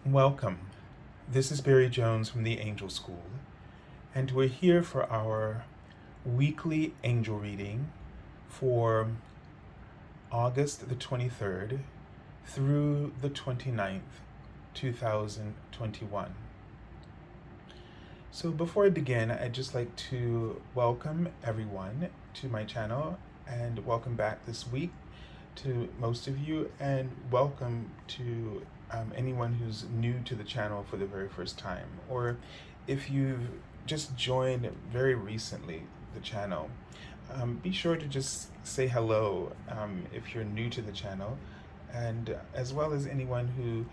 Welcome. This is Barry Jones from the Angel School, and we're here for our weekly angel reading for August the 23rd through the 29th, 2021. So before I begin, I'd just like to welcome everyone to my channel and welcome back this week to most of you, and welcome to anyone who's new to the channel for the very first time, or if you've just joined very recently the channel. Be sure to just say hello if you're new to the channel, and as well as anyone who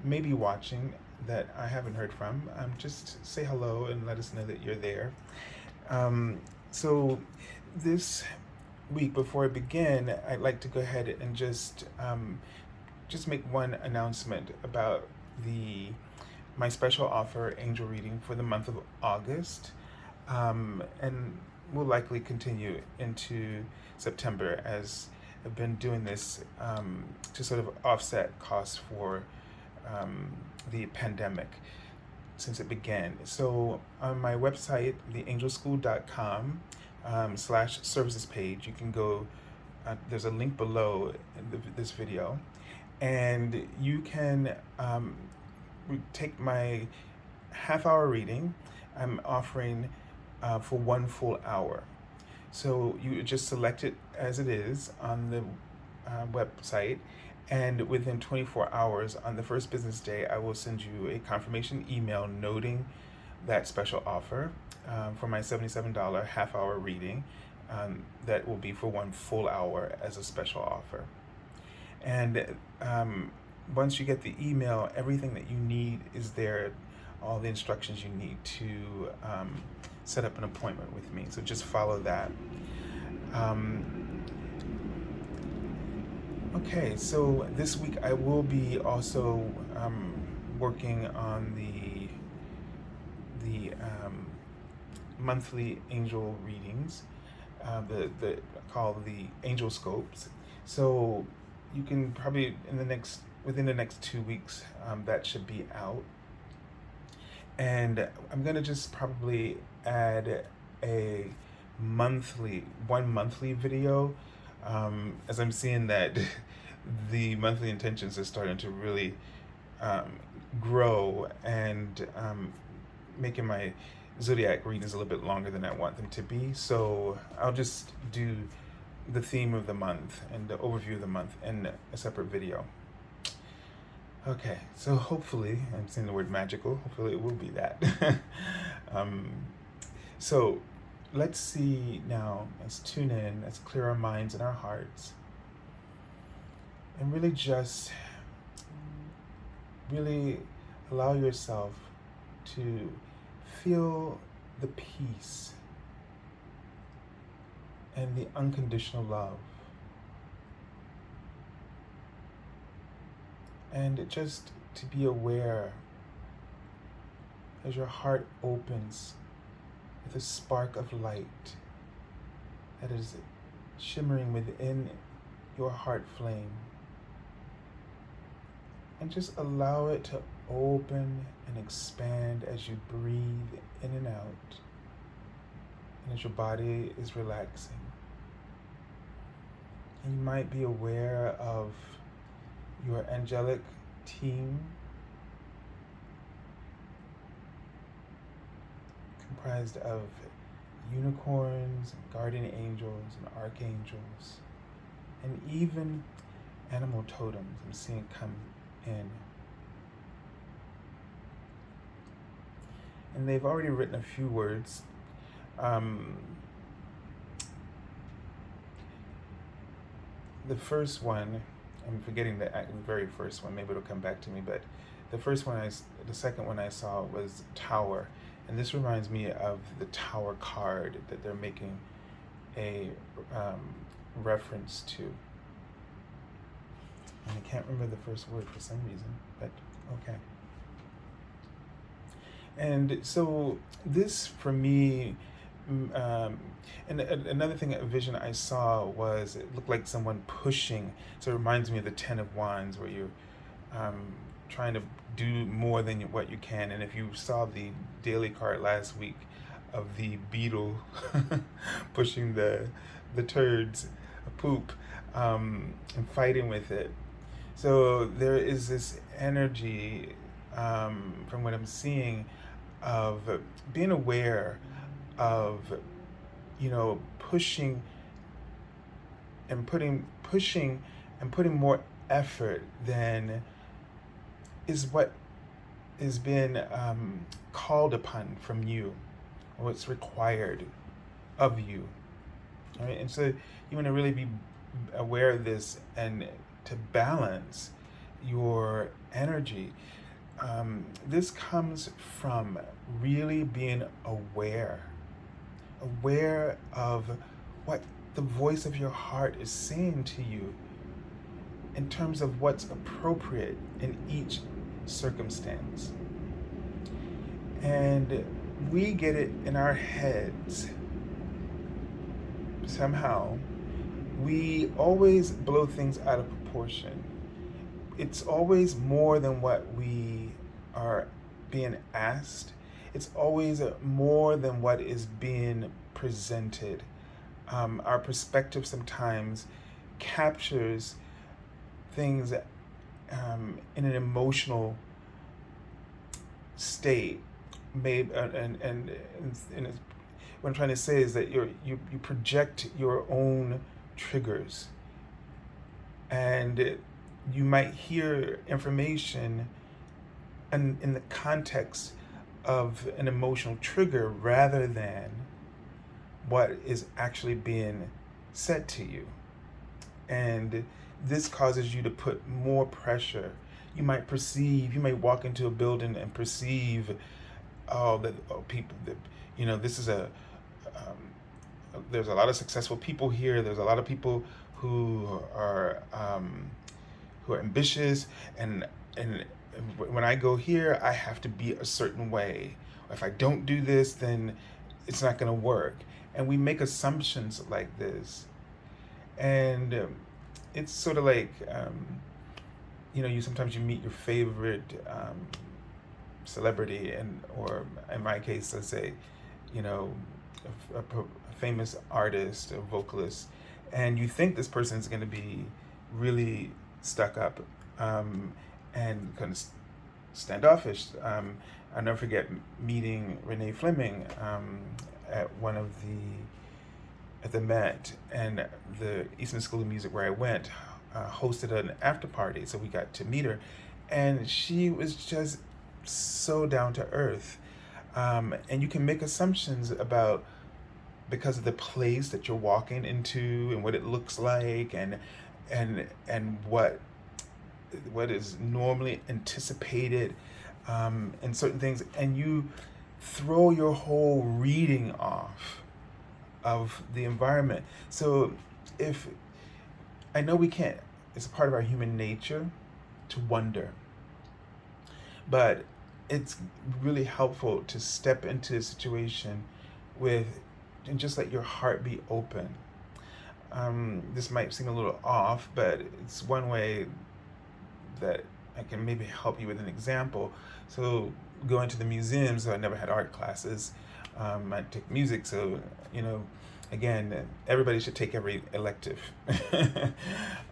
may be watching that I haven't heard from, just say hello and let us know that you're there. So this week, before I begin, I'd like to go ahead and just make one announcement about my special offer angel reading for the month of August, and will likely continue into September, as I've been doing this to sort of offset costs for the pandemic since it began. So on my website, theangelschool.com /services page, you can go, there's a link below this video, and you can take my half-hour reading. I'm offering for 1 full hour. So you just select it as it is on the website, and within 24 hours, on the first business day, I will send you a confirmation email noting that special offer for my $77 half-hour reading. That will be for 1 full hour as a special offer. And once you get the email, everything that you need is there, all the instructions you need to set up an appointment with me. So just follow that. Okay, so this week I will be also working on the monthly angel readings, the called the angel scopes. So you can probably within the next 2 weeks, that should be out. And I'm gonna just probably add one monthly video, as I'm seeing that the monthly intentions are starting to really grow, and making my zodiac readings a little bit longer than I want them to be. So I'll just do the theme of the month and the overview of the month in a separate video. Okay, so hopefully, I'm saying the word magical, hopefully it will be that. So let's see now, let's tune in, let's clear our minds and our hearts, and really just allow yourself to feel the peace and the unconditional love, and just to be aware as your heart opens with a spark of light that is shimmering within your heart flame, and just allow it to open and expand as you breathe in and out, and as your body is relaxing. And you might be aware of your angelic team, comprised of unicorns and guardian angels and archangels, and even animal totems I'm seeing come in. And they've already written a few words. The first one, I'm forgetting the very first one, maybe it'll come back to me, but the second one I saw was Tower. And this reminds me of the Tower card that they're making a reference to. And I can't remember the first word for some reason, but okay. And so this, for me, and another thing, a vision I saw was, it looked like someone pushing. So it reminds me of the Ten of Wands, where you're trying to do more than what you can. And if you saw the daily card last week of the beetle pushing the turds, poop, and fighting with it. So there is this energy, from what I'm seeing, of being aware of, pushing and putting more effort than is what is being called upon from you, or what's required of you. All right? And so you want to really be aware of this and to balance your energy. This comes from really being aware of what the voice of your heart is saying to you in terms of what's appropriate in each circumstance. And we get it in our heads. Somehow, we always blow things out of proportion. It's always more than what we are being asked. It's always more than what is being presented. Our perspective sometimes captures things in an emotional state. Maybe, and what I'm trying to say is that you project your own triggers, and you might hear information in the context of an emotional trigger rather than what is actually being said to you. And this causes you to put more pressure. You might walk into a building and perceive, people, that, this is there's a lot of successful people here. There's a lot of people who are ambitious, and when I go here, I have to be a certain way. If I don't do this, then it's not going to work. And we make assumptions like this, and it's sort of like, you sometimes you meet your favorite celebrity, or in my case, let's say, a famous artist, a vocalist, and you think this person is going to be really stuck up, and kind of standoffish. I'll never forget meeting Renee Fleming at the Met, and the Eastman School of Music where I went hosted an after party, so we got to meet her, and she was just so down to earth. And you can make assumptions about, because of the place that you're walking into and what it looks like, and what is normally anticipated, and certain things, and you throw your whole reading off of the environment. So if I know we can't, it's a part of our human nature to wonder, but it's really helpful to step into a situation and just let your heart be open. This might seem a little off, but it's one way that I can maybe help you with an example. So going to the museums, so I never had art classes. I took music, so again, everybody should take every elective.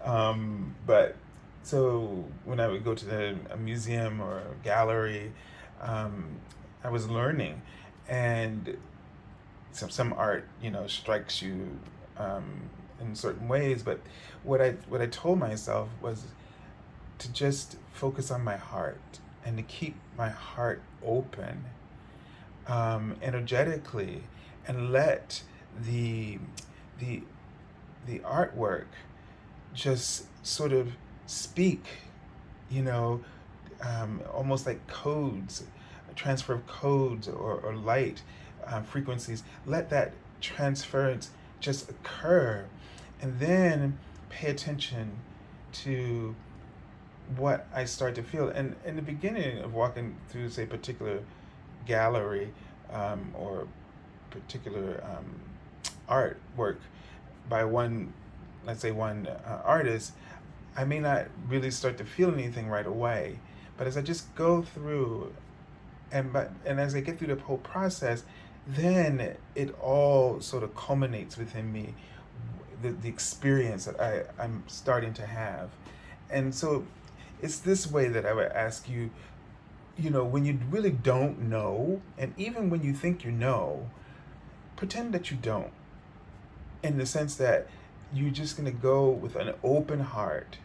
But so when I would go to a museum or a gallery, I was learning, and some art, strikes you in certain ways. But what I told myself was to just focus on my heart and to keep my heart open, energetically, and let the artwork just sort of speak, almost like codes, a transfer of codes or light frequencies. Let that transference just occur, and then pay attention to what I start to feel. And in the beginning of walking through, say, a particular gallery, or particular artwork by one artist, I may not really start to feel anything right away, But as I just go through, and as I get through the whole process, then it all sort of culminates within me, the experience that I'm starting to have. And so it's this way that I would ask you, when you really don't know, and even when you think you know, pretend that you don't, in the sense that you're just going to go with an open heart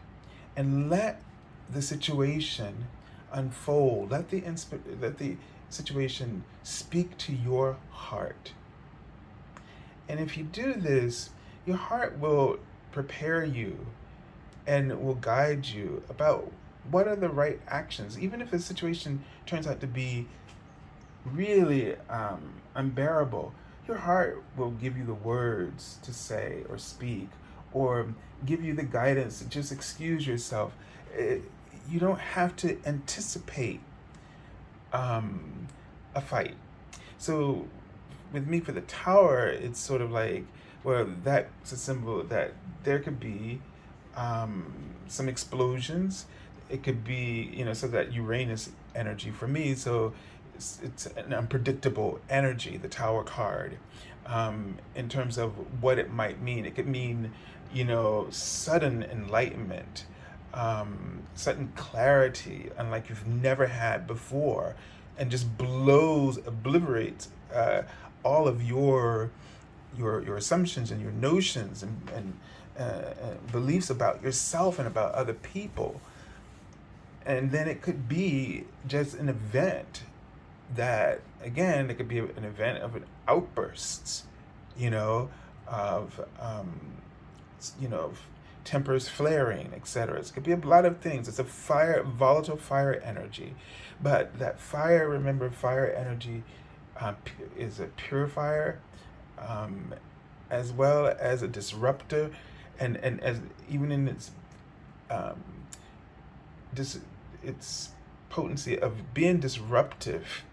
and let the situation unfold. Let the situation speak to your heart. And if you do this, your heart will prepare you and will guide you about what are the right actions. Even if a situation turns out to be really unbearable, your heart will give you the words to say or speak, or give you the guidance to just excuse yourself. You don't have to anticipate a fight. So with me, for the tower, it's sort of like, well, that's a symbol that there could be some explosions. It could be, so that Uranus energy for me. So it's an unpredictable energy, the Tower card, in terms of what it might mean. It could mean, sudden enlightenment, sudden clarity, unlike you've never had before, and just obliterates all of your assumptions and your notions and beliefs about yourself and about other people. And then it could be just an event that, again, it could be an event of an outbursts, of tempers flaring, etc. It could be a lot of things. It's a volatile fire energy, but that fire, remember, fire energy is a purifier, as well as a disruptor, and as even in its potency of being disruptive,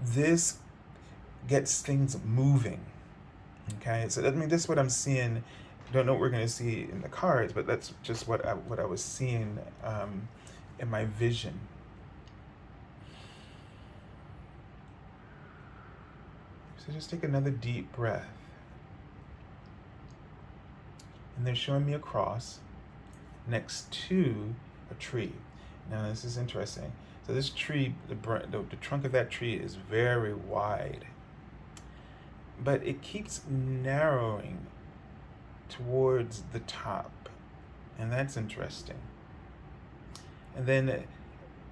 this gets things moving. Okay, so this is what I'm seeing. Don't know what we're going to see in the cards, but that's just what I was seeing in my vision. So just take another deep breath. And they're showing me a cross next to a tree. Now this is interesting. So this tree, the trunk of that tree is very wide, but it keeps narrowing towards the top, and that's interesting. And then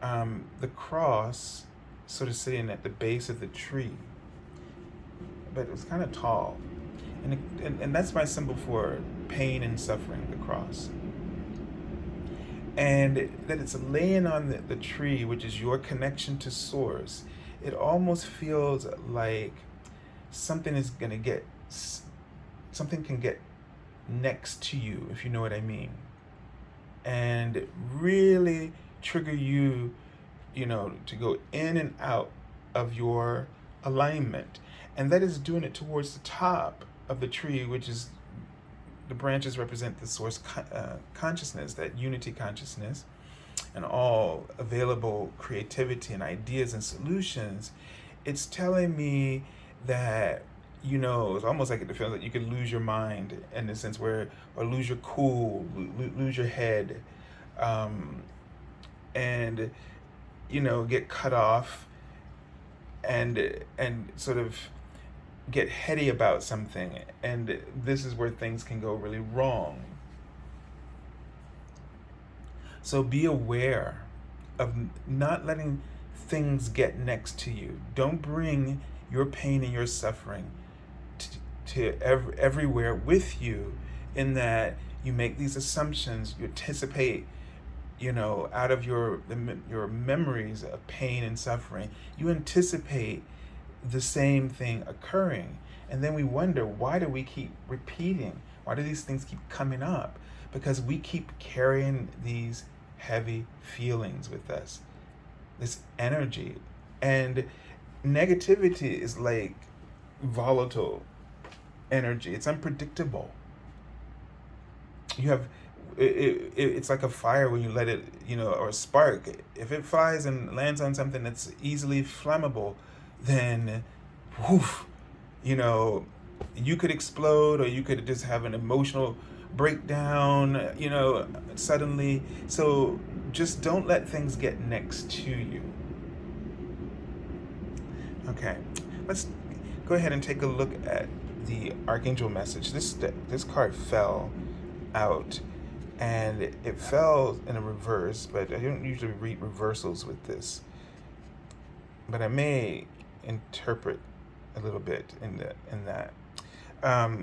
the cross sort of sitting at the base of the tree, but it was kind of tall, and that's my symbol for pain and suffering, the cross. And that it's laying on the tree, which is your connection to source. It almost feels like something can get next to you, if you know what I mean, and really trigger you, to go in and out of your alignment. And that is doing it towards the top of the tree, which is, the branches represent the source consciousness, that unity consciousness, and all available creativity and ideas and solutions. It's telling me that, it's almost like it feels like you could lose your mind, in the sense where, or lose your cool, lose your head, and get cut off, and sort of get heady about something. And this is where things can go really wrong. So be aware of not letting things get next to you. Don't bring your pain and your suffering to everywhere with you, in that you make these assumptions, you anticipate, out of your memories of pain and suffering, you anticipate the same thing occurring. And then we wonder, why do we keep repeating? Why do these things keep coming up? Because we keep carrying these heavy feelings with us, this energy. And negativity is like volatile energy. It's unpredictable. You have it's like a fire when you let it, or a spark. If it flies and lands on something that's easily flammable, then, woof, you know, you could explode, or you could just have an emotional breakdown, suddenly. So just don't let things get next to you. Okay, let's go ahead and take a look at the Archangel message. This card fell out, and it fell in a reverse, but I don't usually read reversals with this. But I may interpret a little bit in that.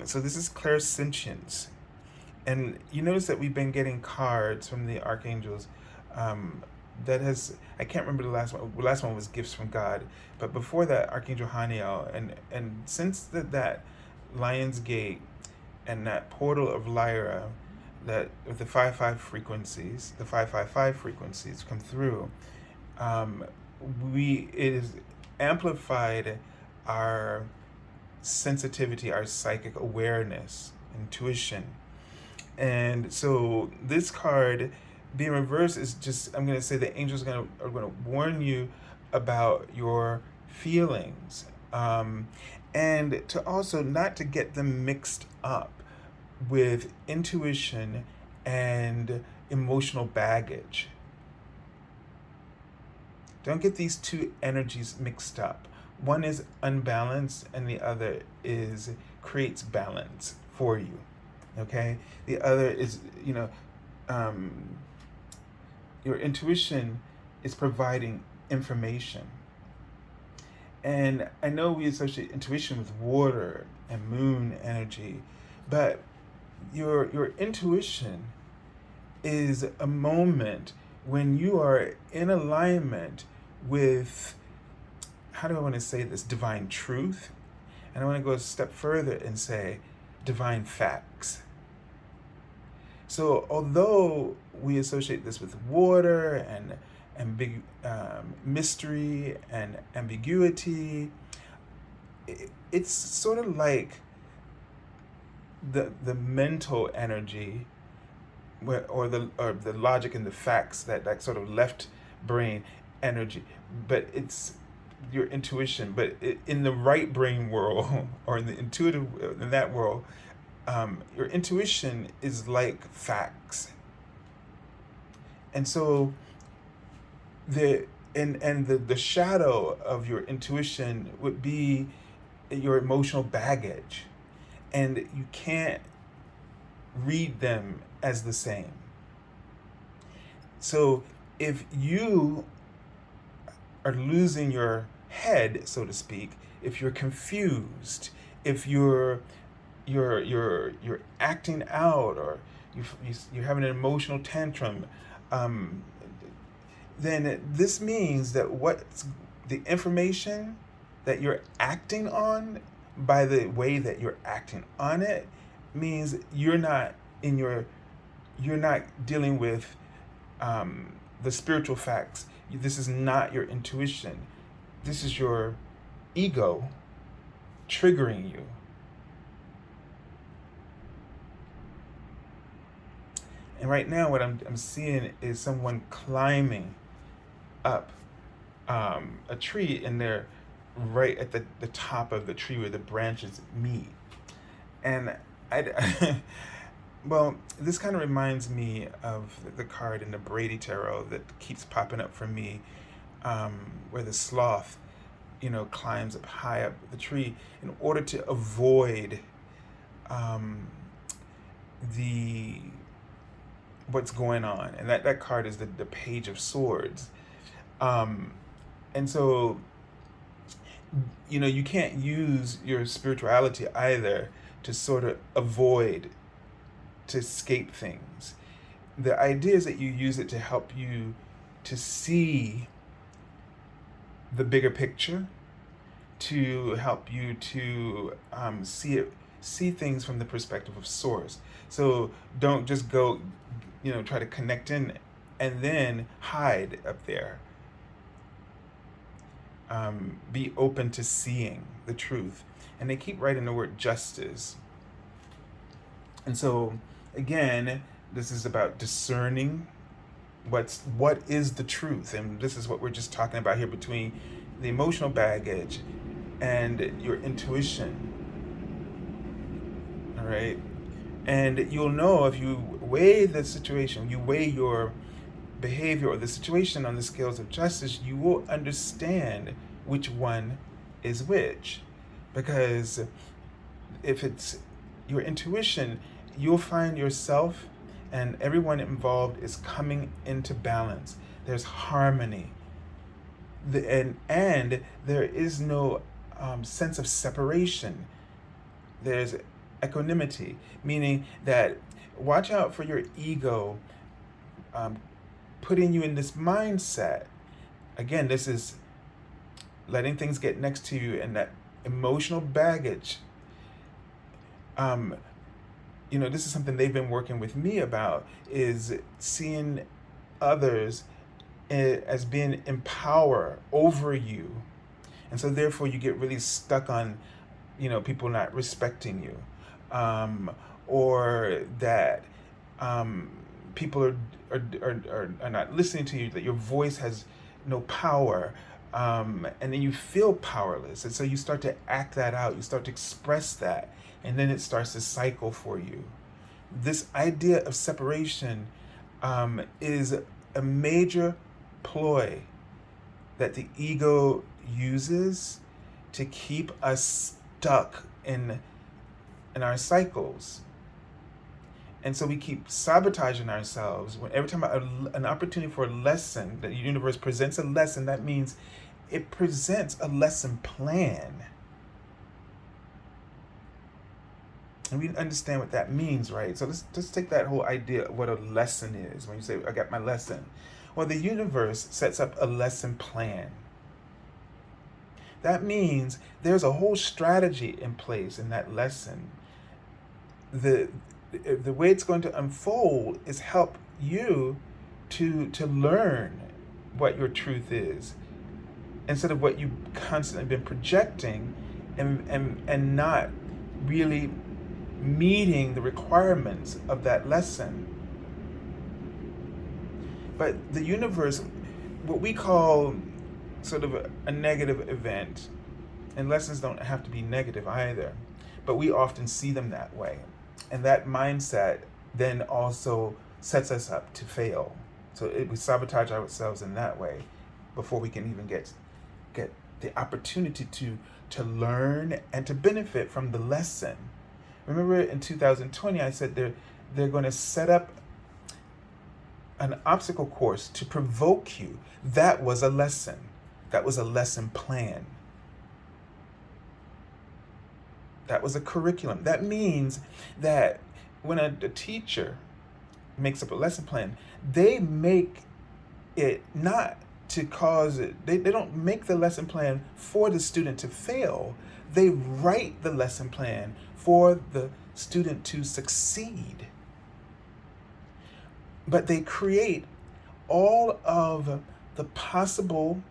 So this is clairsentience, and you notice that we've been getting cards from the archangels. That has, I can't remember the last one. The last one was gifts from God, but before that, Archangel Haniel, and since that Lion's Gate and that portal of Lyra, that with the 555 frequencies come through, it has amplified our sensitivity, our psychic awareness, intuition. And so this card being reversed is just, I'm going to say the angels are going to warn you about your feelings, and to also not to get them mixed up with intuition and emotional baggage. Don't get these two energies mixed up. One is unbalanced and the other creates balance for you. Okay? The other is, your intuition is providing information. And I know we associate intuition with water and moon energy, but your intuition is a moment when you are in alignment with, how do I want to say this, divine truth. And I want to go a step further and say divine facts. So although we associate this with water and big mystery and ambiguity, it's sort of like the mental energy, or the logic and the facts, that sort of left brain energy, but it's your intuition. But in the right brain world, or in the intuitive, in that world, your intuition is like facts. And so the shadow of your intuition would be your emotional baggage, and you can't read them as the same. So if you are losing your head, so to speak, if you're confused, if you're acting out, or you're having an emotional tantrum, then this means that what's the information that you're acting on, by the way that you're acting on it, means you're not dealing with the spiritual facts. This is not your intuition. This is your ego triggering you. And right now, what I'm seeing is someone climbing up a tree, and they're right at the top of the tree where the branches meet. And well, this kind of reminds me of the card in the Brady Tarot that keeps popping up for me, where the sloth, climbs up high up the tree in order to avoid what's going on. And that card is the Page of Swords. And so, you can't use your spirituality either to sort of avoid, to escape things. The idea is that you use it to help you to see the bigger picture, to help you to see things from the perspective of source. So don't just go, try to connect in and then hide up there. Be open to seeing the truth. And they keep writing the word justice. And so, again, This is about discerning what is the truth, and this is what we're just talking about here between the emotional baggage and your intuition. All right, and you'll know if you weigh the situation, you weigh your behavior or the situation on the scales of justice, you will understand which one is which. Because if it's your intuition, you'll find yourself and everyone involved is coming into balance. There's harmony. And there is no sense of separation. There's equanimity, meaning that watch out for your ego putting you in this mindset. Again, this is letting things get next to you and that emotional baggage. This is something they've been working with me about, is seeing others as being in power over you. And so therefore you get really stuck on, people not respecting you, or that people are not listening to you, that your voice has no power, and then you feel powerless. And so you start to act that out, you start to express that, and then it starts to cycle for you. This idea of separation is a major ploy that the ego uses to keep us stuck in our cycles. And so we keep sabotaging ourselves. When every time an opportunity for a lesson, the universe presents a lesson, that means it presents a lesson plan. And we understand what that means, right? So let's take that whole idea of what a lesson is. When you say, I got my lesson. Well, the universe sets up a lesson plan. That means there's a whole strategy in place in that lesson. The way it's going to unfold is help you to learn what your truth is, instead of what you've constantly been projecting and not really meeting the requirements of that lesson. But the universe, what we call sort of a negative event, and lessons don't have to be negative either, but we often see them that way. And that mindset then also sets us up to fail. So we sabotage ourselves in that way before we can even get the opportunity to learn and to benefit from the lesson. Remember in 2020, I said they're going to set up an obstacle course to provoke you. That was a lesson. That was a lesson plan. That was a curriculum. That means that when a teacher makes up a lesson plan, they make it not to cause it. They don't make the lesson plan for the student to fail. They write the lesson plan for the student to succeed. But they create all of the possible,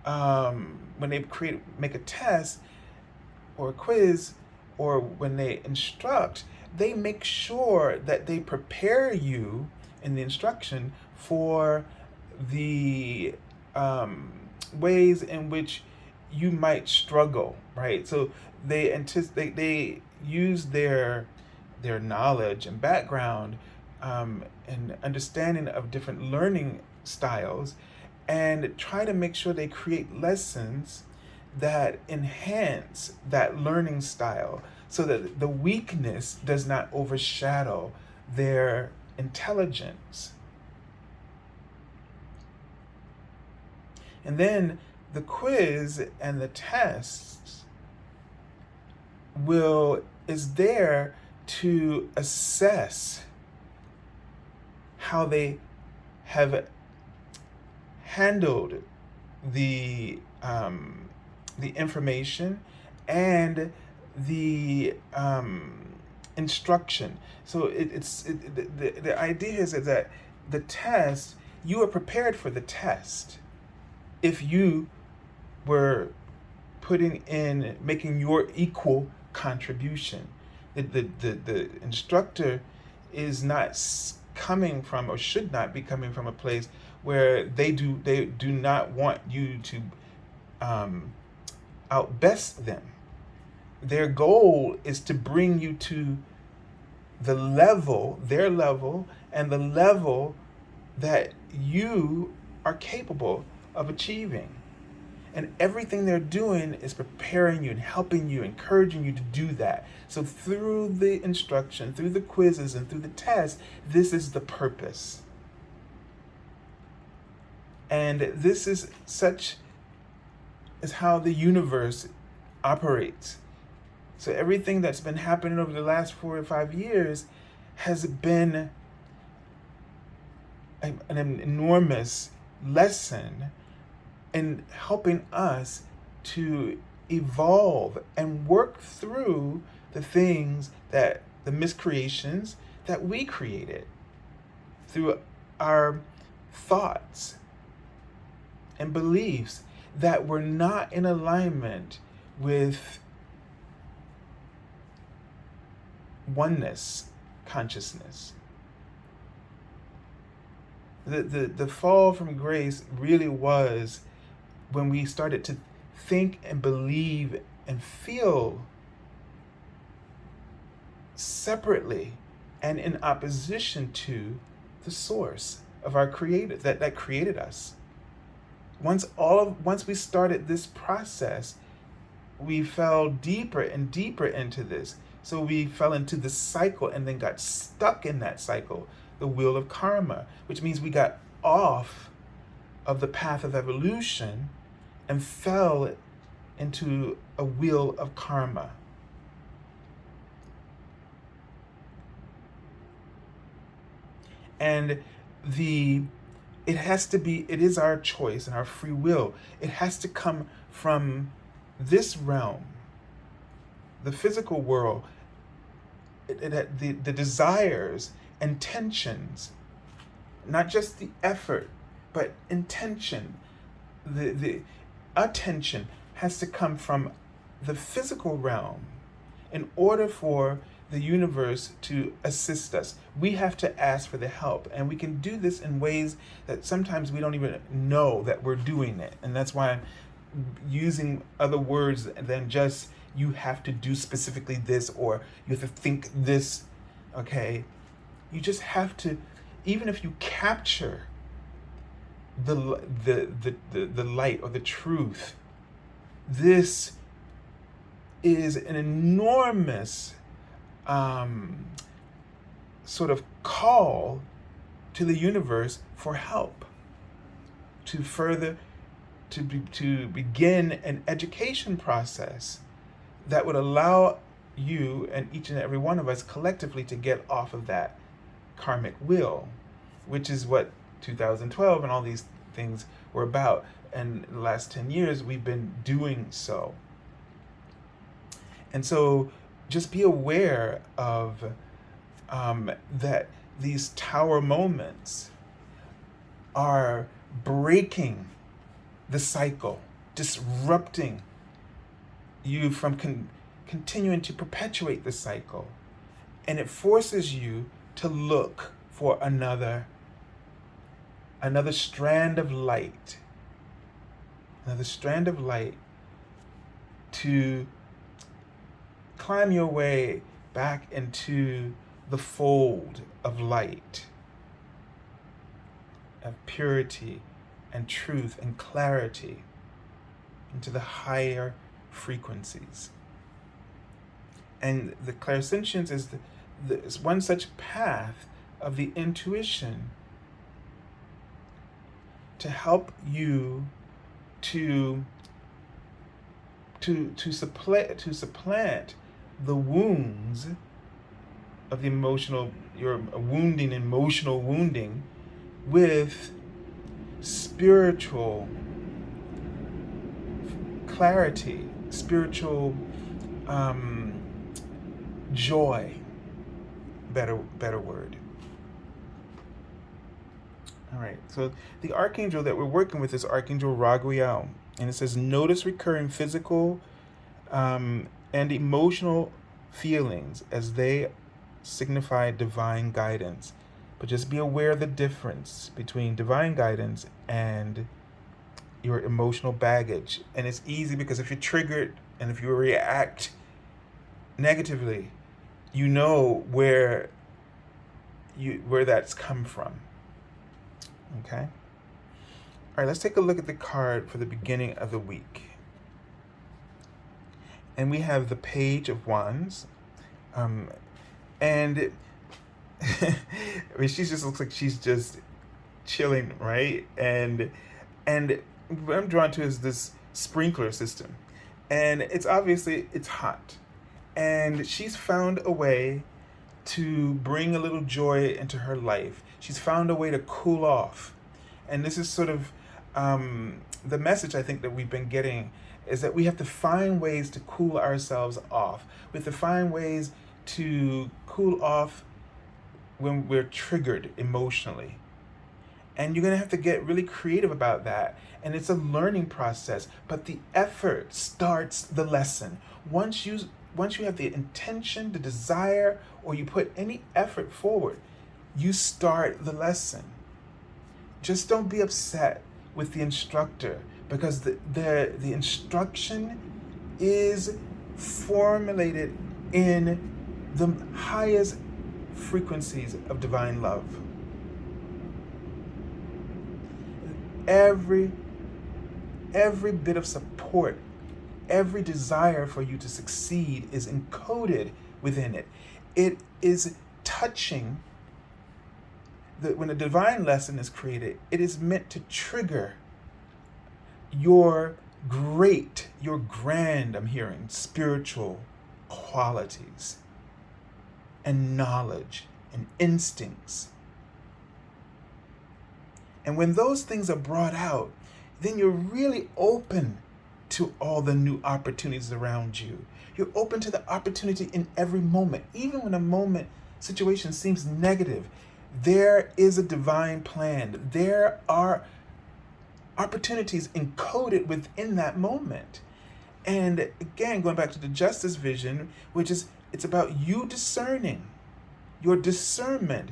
when they make a test or a quiz, or when they instruct, they make sure that they prepare you in the instruction for the ways in which you might struggle, right? So they use their knowledge and background and understanding of different learning styles, and try to make sure they create lessons that enhance that learning style, so that the weakness does not overshadow their intelligence. And then the quiz and the tests is there to assess how they have handled the information and the instruction. So the idea is that the test, you are prepared for the test if you were making your equal contribution. The instructor is not coming from, or should not be coming from, a place where they do not want you to outbest them. Their goal is to bring you to their level, and the level that you are capable of achieving. And everything they're doing is preparing you and helping you, encouraging you to do that. So through the instruction, through the quizzes, and through the tests, this is the purpose. And this is how the universe operates. So everything that's been happening over the last 4 or 5 years has been an enormous lesson in helping us to evolve and work through the miscreations that we created through our thoughts and beliefs that were not in alignment with oneness consciousness. The fall from grace really was when we started to think and believe and feel separately and in opposition to the source of our creator that created us. Once we started this process, we fell deeper and deeper into this. So we fell into this cycle and then got stuck in that cycle, the wheel of karma, which means we got off of the path of evolution and fell into a wheel of karma. And it is our choice and our free will. It has to come from this realm, the physical world, the desires, intentions, not just the effort, but intention. The attention has to come from the physical realm in order for the universe to assist us. We have to ask for the help, and we can do this in ways that sometimes we don't even know that we're doing it. And that's why I'm using other words than just you have to do specifically this, or you have to think this. Okay, you just have to, even if you capture the light or the truth, this is an enormous sort of call to the universe for help, to begin an education process that would allow you and each and every one of us collectively to get off of that karmic wheel, which is what 2012 and all these things were about. And in the last 10 years, we've been doing so. And so just be aware of that these tower moments are breaking the cycle, disrupting you from continuing to perpetuate the cycle. And it forces you to look for another strand of light, to climb your way back into the fold of light, of purity and truth and clarity, into the higher frequencies. And the clairsentience is one such path of the intuition to help you to supplant the wounds of the your emotional wounding with spiritual clarity, spiritual joy, better word. All right, so the archangel that we're working with is Archangel Raguel, and it says, notice recurring physical and emotional feelings as they signify divine guidance. But just be aware of the difference between divine guidance and your emotional baggage. And it's easy because if you're triggered and if you react negatively, you know where that's come from. Okay? All right, let's take a look at the card for the beginning of the week. And we have the Page of Wands. And I mean, she just looks like she's just chilling, right? And what I'm drawn to is this sprinkler system. And it's hot. And she's found a way to bring a little joy into her life. She's found a way to cool off. And this is sort of the message I think that we've been getting is that we have to find ways to cool ourselves off. We have to find ways to cool off when we're triggered emotionally. And you're going to have to get really creative about that. And it's a learning process, but the effort starts the lesson. Once you have the intention, the desire, or you put any effort forward, you start the lesson. Just don't be upset with the instructor because the instruction is formulated in the highest frequencies of divine love. Every bit of support, every desire for you to succeed is encoded within it. It is touching. When a divine lesson is created, it is meant to trigger your grand, I'm hearing, spiritual qualities and knowledge and instincts. And when those things are brought out, then you're really open to all the new opportunities around you. You're open to the opportunity in every moment. Even when a situation seems negative, there is a divine plan. There are opportunities encoded within that moment. And again, going back to the justice vision, which is, it's about you discerning, your discernment,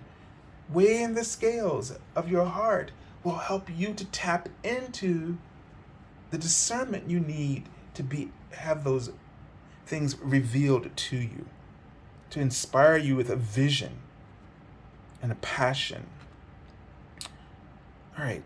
weighing the scales of your heart will help you to tap into the discernment you need to have those things revealed to you, to inspire you with a vision and a passion. All right,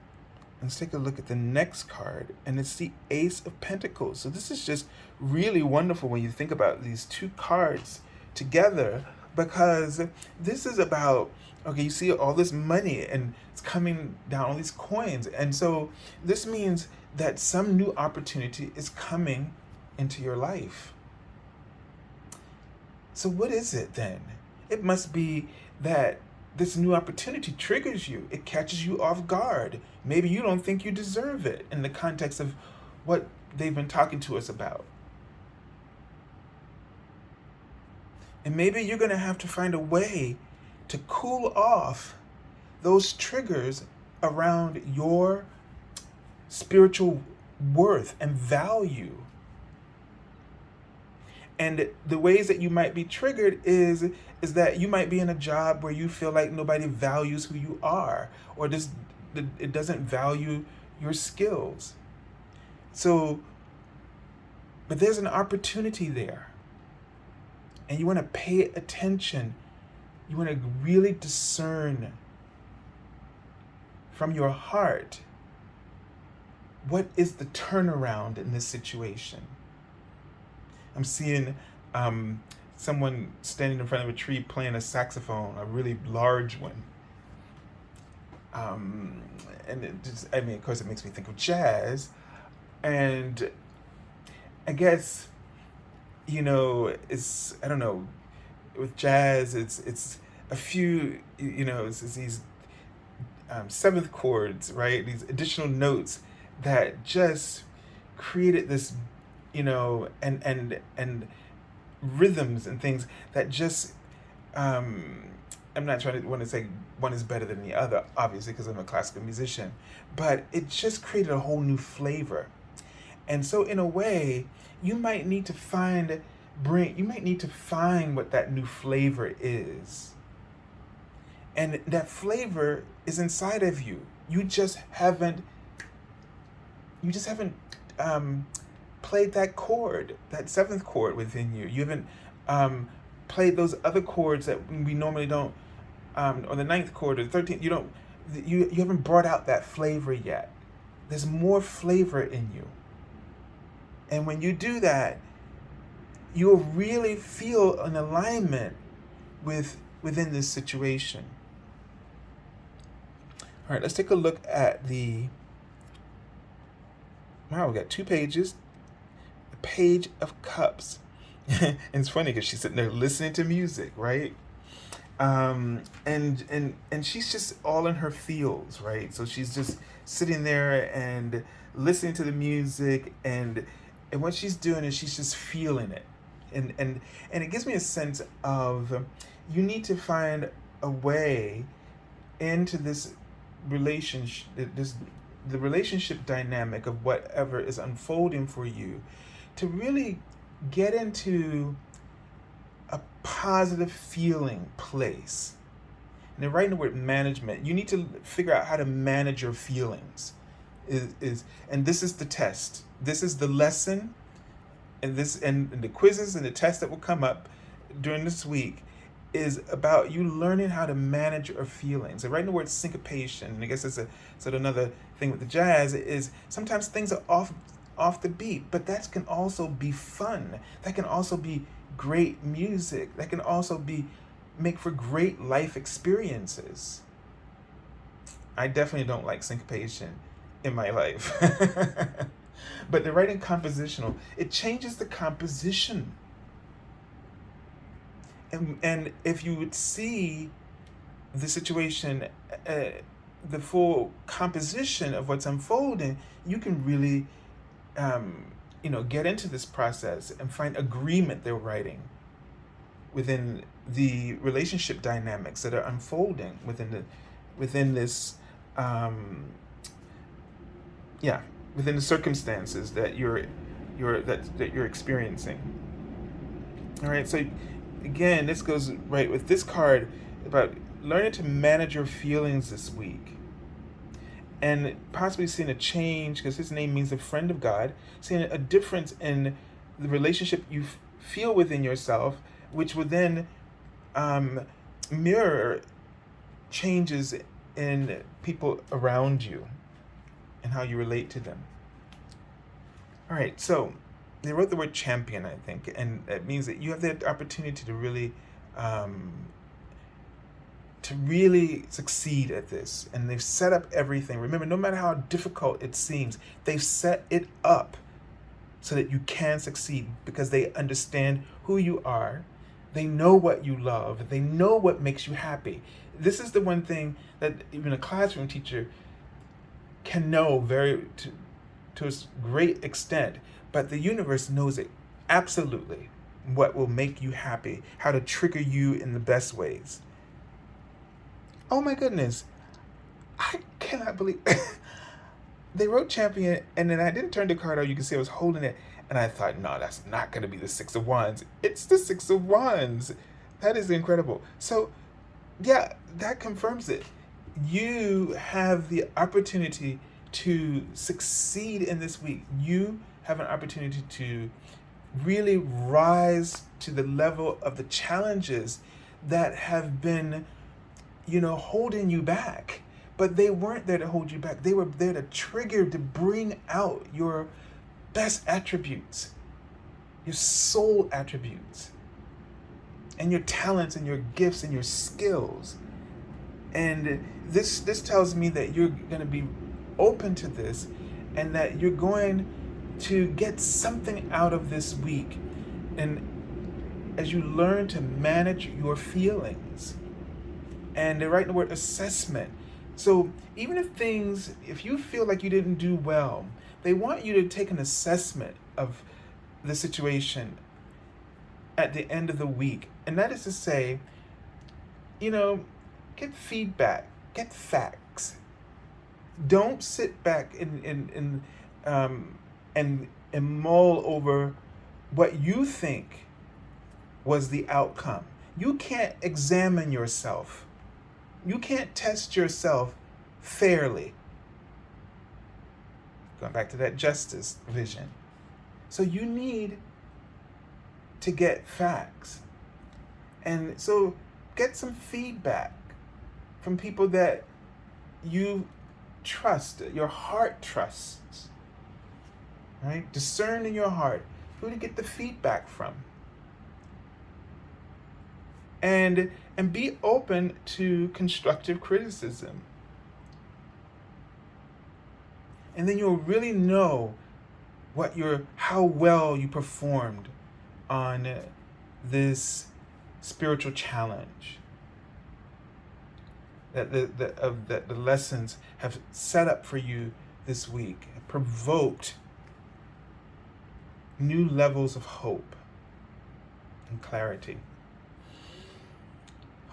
let's take a look at the next card, and it's the Ace of Pentacles. So this is just really wonderful when you think about these two cards together, because this is about, okay, you see all this money and it's coming down, all these coins. And so this means that some new opportunity is coming into your life. So what is it then? It must be that this new opportunity triggers you. It catches you off guard. Maybe you don't think you deserve it in the context of what they've been talking to us about. And maybe you're going to have to find a way to cool off those triggers around your spiritual worth and value. And the ways that you might be triggered is that you might be in a job where you feel like nobody values who you are, or it doesn't value your skills. So, but there's an opportunity there. And you want to pay attention. You want to really discern from your heart, what is the turnaround in this situation? I'm seeing someone standing in front of a tree playing a saxophone, a really large one. And it just, I mean, of course, it makes me think of jazz. And I guess, you know, it's, I don't know, with jazz, it's a few, you know, it's these seventh chords, right? These additional notes that just created this, you know, and rhythms and things that just, I'm not trying to want to say one is better than the other, obviously, because I'm a classical musician, but it just created a whole new flavor. And so in a way, you might need to find you might need to find what that new flavor is. And that flavor is inside of you. You just haven't played that chord, that seventh chord within you. You haven't played those other chords that we normally don't, or the ninth chord or the 13th. You haven't brought out that flavor yet. There's more flavor in you. And when you do that, you'll really feel an alignment within this situation. All right, let's take a look at wow, we got 2 pages. The Page of Cups. And it's funny because she's sitting there listening to music, right? And she's just all in her feels, right? So she's just sitting there and listening to the music, and what she's doing is she's just feeling it. And it gives me a sense of, you need to find a way into this relationship, the relationship dynamic of whatever is unfolding for you, to really get into a positive feeling place. And they're writing the word management. You need to figure out how to manage your feelings. And this is the test. This is the lesson, and the quizzes and the tests that will come up during this week is about you learning how to manage your feelings. And right in the word syncopation, and I guess it's another thing with the jazz, is sometimes things are off the beat, but that can also be fun. That can also be great music. That can also make for great life experiences. I definitely don't like syncopation in my life. But the writing compositional, it changes the composition. And if you would see the situation, the full composition of what's unfolding, you can really, get into this process and find agreement they're writing within the relationship dynamics that are unfolding within this, within the circumstances that you're experiencing. All right, so again, this goes right with this card about learning to manage your feelings this week, and possibly seeing a change, because his name means a friend of God, seeing a difference in the relationship you feel within yourself, which would then mirror changes in people around you and how you relate to them. All right, so they wrote the word champion, I think, and that means that you have the opportunity to really succeed at this. And they've set up everything. Remember, no matter how difficult it seems, they've set it up so that you can succeed, because they understand who you are. They know what you love. They know what makes you happy. This is the one thing that even a classroom teacher can know to a great extent, but the universe knows it absolutely, what will make you happy, how to trigger you in the best ways. Oh my goodness, I cannot believe they wrote champion, and then I didn't turn the card out. You can see I was holding it, and I thought, no, that's not going to be the 6 of Wands. It's the 6 of Wands. That is incredible. So yeah, that confirms it. You have the opportunity to succeed in this week. You have an opportunity to really rise to the level of the challenges that have been, holding you back. But they weren't there to hold you back. They were there to trigger, to bring out your best attributes, your soul attributes, and your talents and your gifts and your skills. And this tells me that you're going to be open to this, and that you're going to get something out of this week. And as you learn to manage your feelings, and they're writing the word assessment. So even if you feel like you didn't do well, they want you to take an assessment of the situation at the end of the week. And that is to say, get feedback, get facts. Don't sit back and mull over what you think was the outcome. You can't examine yourself. You can't test yourself fairly. Going back to that justice vision. So you need to get facts. And so get some feedback from people that you trust, your heart trusts. Right? Discern in your heart who to get the feedback from. And be open to constructive criticism. And then you'll really know how well you performed on this spiritual challenge that the lessons have set up for you this week, provoked new levels of hope and clarity.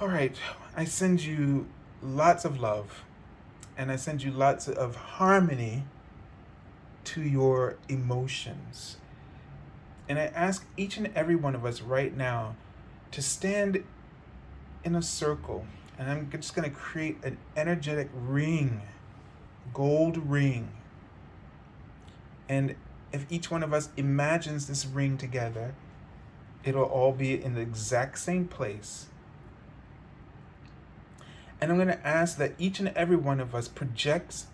All right, I send you lots of love, and I send you lots of harmony to your emotions. And I ask each and every one of us right now to stand in a circle, and I'm just going to create an energetic ring, gold ring. And if each one of us imagines this ring together, it'll all be in the exact same place. And I'm going to ask that each and every one of us projects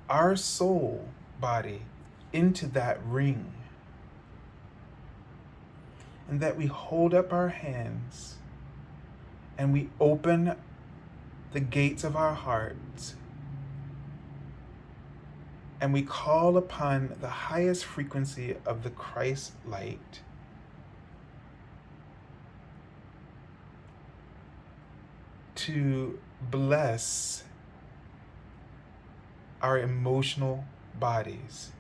our soul body into that ring. And that we hold up our hands and we open the gates of our hearts and we call upon the highest frequency of the Christ light to bless our emotional bodies.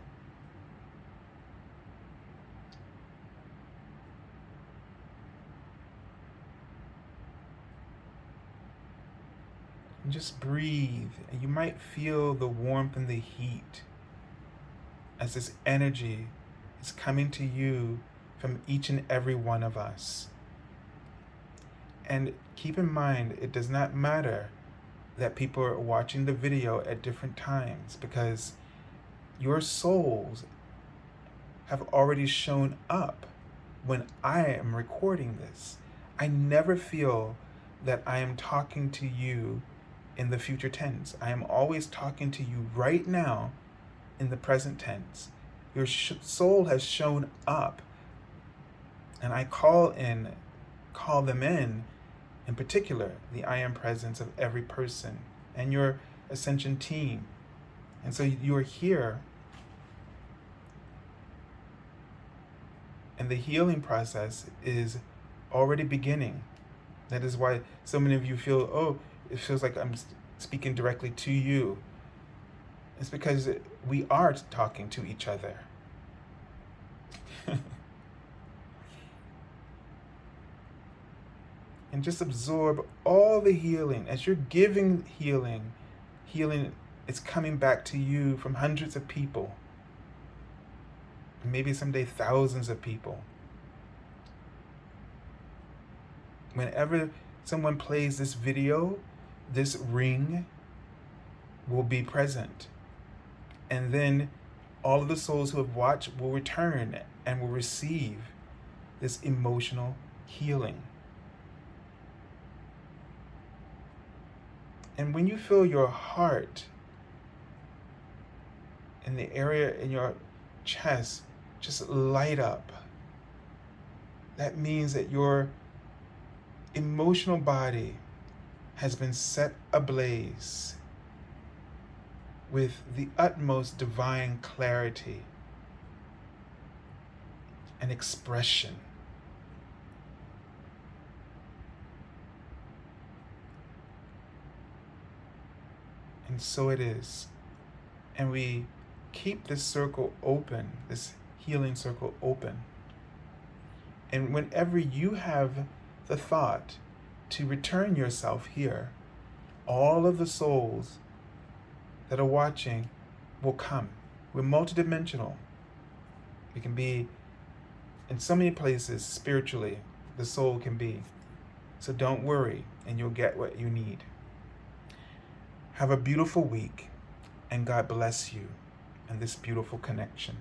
And just breathe, and you might feel the warmth and the heat as this energy is coming to you from each and every one of us. And keep in mind, it does not matter that people are watching the video at different times, because your souls have already shown up when I am recording this. I never feel that I am talking to you in the future tense. I am always talking to you right now in the present tense. Your soul has shown up, and I call them in particular, the I am presence of every person and your ascension team. And so you are here, and the healing process is already beginning. That is why so many of you feel, oh, it feels like I'm speaking directly to you. It's because we are talking to each other. And just absorb all the healing. As you're giving healing is coming back to you from hundreds of people. Maybe someday thousands of people. Whenever someone plays this video, this ring will be present. And then all of the souls who have watched will return and will receive this emotional healing. And when you feel your heart in the area in your chest just light up, that means that your emotional body has been set ablaze with the utmost divine clarity and expression. And so it is. And we keep this circle open, this healing circle open. And whenever you have the thought to return yourself here, all of the souls that are watching will come. We're multidimensional. We can be in so many places spiritually, the soul can be. So don't worry, and you'll get what you need. Have a beautiful week, and God bless you and this beautiful connection.